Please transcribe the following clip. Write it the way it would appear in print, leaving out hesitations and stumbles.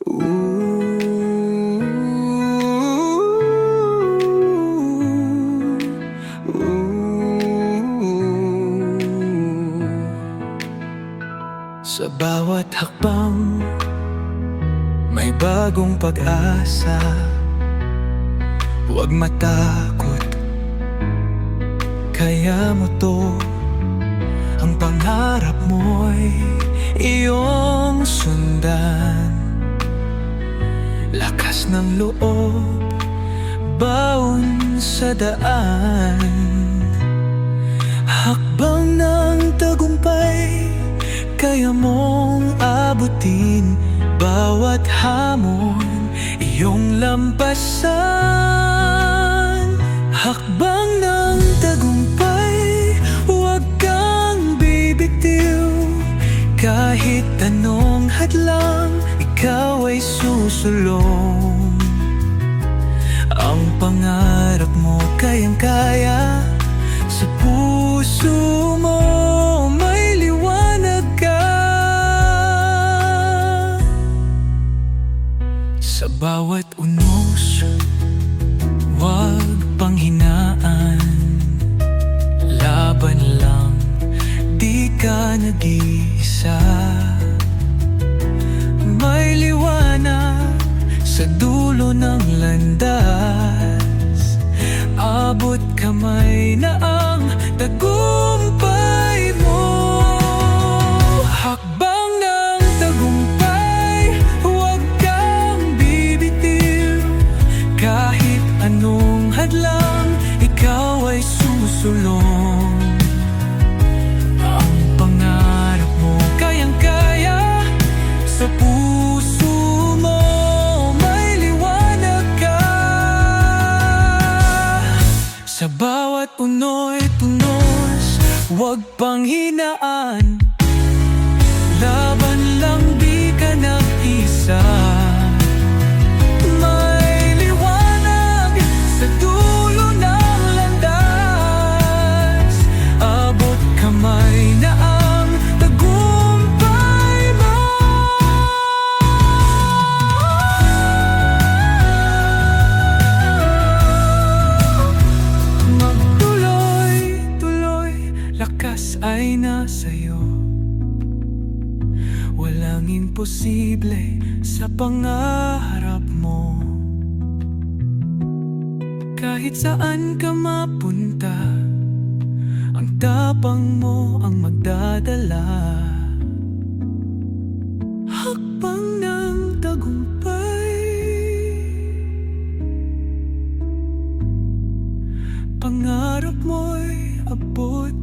Ooh, ooh. Sa bawat hakbang may bagong pag-asa. Huwag matakot, kaya mo to. Ang pangarap mo'y iyong sundan. Lakas ng loob, baon sa daan. Hakbang ng tagumpay, kaya mong abutin. Bawat hamon, iyong lampasan. Hakbang ng tagumpay, huwag kang bibitiw. Kahit anong hadlang, ikaw ay susulong. Ang pangarap mo kayang-kaya. Sa puso mo may liwanag ka. Sa bawat unos, huwag panghinaan. Laban lang, di ka nag-iisa. May liwanag sa dulo ng landas. Abot kamay na ang tagumpay mo. Hakbang ng tagumpay, huwag kang bibitiw. Kahit anong hadlang, ikaw ay susulong. Ang pangarap mo kayang-kaya. Sa puso mo may liwanag ka. Sa bawat uno'y tunos, huwag panghinaan. Laban lang, di ka nag-isa. May liwanag sa dulo ng landas. Abot kamay na ang tagumpay mo. Magtuloy-tuloy, lakas ay nasa'yo. Walang imposible sa pangarap mo. Kahit saan ka mapunta, ang tapang mo ang magdadala. Hakbang ng tagumpay, pangarap mo'y abot